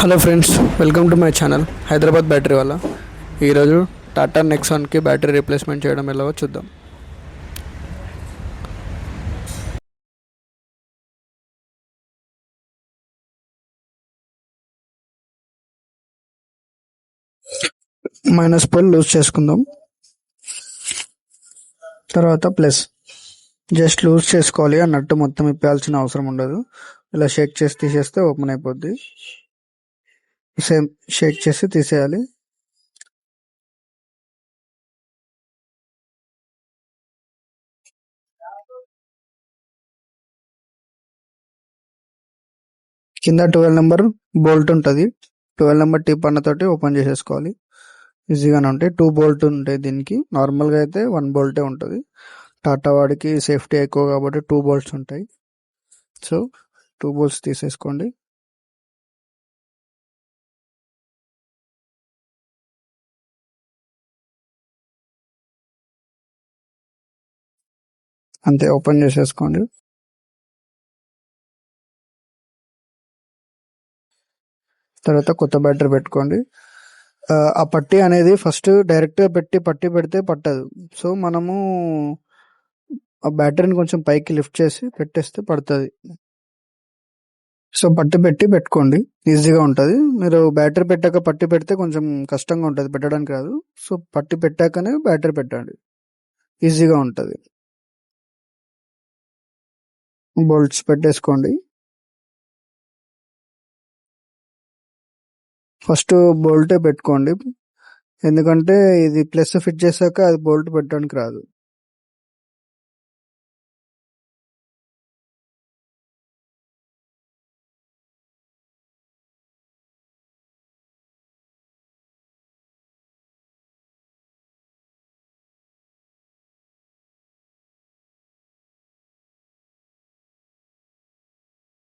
Hello friends, welcome to my channel Hyderabad battery వల్ల. ఈరోజు Tata నెక్సాన్కి battery replacement చేయడం ఎలాగో చూద్దాం. -12 లూజ్ చేసుకుందాం. తర్వాత ప్లస్ జస్ట్ లూజ్ చేసుకోవాలి, అన్నట్టు మొత్తం ఇప్పాల్సిన అవసరం ఉండదు. ఇలా షేక్ చేసి తీసేస్తే ఓపెన్ అయిపోద్ది. సేమ్ షేక్ చేసి తీసేయాలి. కింద 12 నెంబర్ బోల్ట్ ఉంటుంది. 12 నెంబర్ టిప్ అన్నతోటి ఓపెన్ చేసేసుకోవాలి. ఈజీగానే ఉంటాయి. 2 బోల్ట్ ఉంటాయి దీనికి. నార్మల్గా అయితే 1 బోల్టే ఉంటుంది. టాటా వాడికి సేఫ్టీ ఎక్కువ కాబట్టి 2 బోల్ట్స్ ఉంటాయి. సో 2 బోల్ట్స్ తీసేసుకోండి. అంతే, ఓపెన్ చేసేసుకోండి. తర్వాత కొత్త బ్యాటరీ పెట్టుకోండి. ఆ పట్టీ అనేది ఫస్ట్ డైరెక్ట్గా పట్టి పెడితే పట్టదు. సో మనము ఆ బ్యాటరీని కొంచెం పైకి లిఫ్ట్ చేసి పెట్టేస్తే పడుతుంది. సో పట్టి పెట్టుకోండి, ఈజీగా ఉంటుంది. మీరు బ్యాటరీ పెట్టాక పట్టి పెడితే కొంచెం కష్టంగా ఉంటుంది, పెట్టడానికి రాదు. సో పట్టి పెట్టాకనే బ్యాటరీ పెట్టండి, ఈజీగా ఉంటుంది. బోల్ట్స్ పెట్టేసుకోండి. ఫస్ట్ బోల్టే పెట్టుకోండి, ఎందుకంటే ఇది ప్లస్ ఫిట్ చేశాక అది బోల్ట్ పెట్టడానికి రాదు.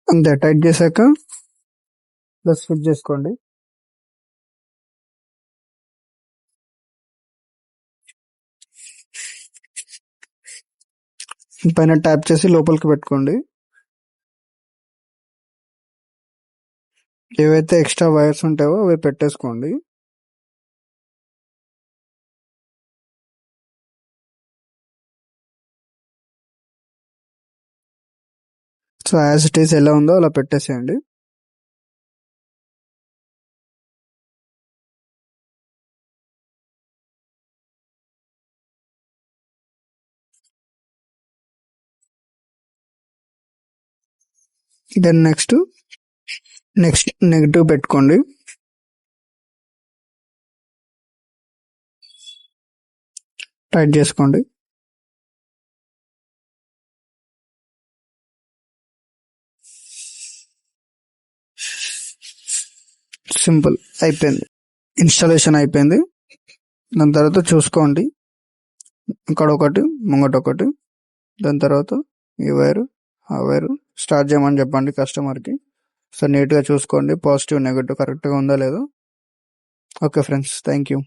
అంతే, టైట్ చేశాక ప్లస్ ఫిట్ చేసుకోండి. పైన ట్యాప్ చేసి లోపలికి పెట్టుకోండి. ఏవైతే ఎక్స్ట్రా వైర్స్ ఉంటాయో అవి పెట్టేసుకోండి. సో యాజ్ ఇట్ ఈస్ ఎలా ఉందో అలా పెట్టేసేయండి. దెన్ నెక్స్ట్ నెగిటివ్ పెట్టుకోండి. టైట్ చేసుకోండి. సింపుల్, అయిపోయింది. ఇన్స్టాలేషన్ అయిపోయింది. దాని తర్వాత చూసుకోండి, ఇక్కడ ఒకటి ముంగట ఒకటి, దాని తర్వాత ఈ వైరు ఆ వైరు స్టార్ట్ చేయమని చెప్పండి కస్టమర్కి. సో నీట్గా చూసుకోండి, పాజిటివ్ నెగిటివ్ కరెక్ట్గా ఉందా లేదో. Okay friends, thank you.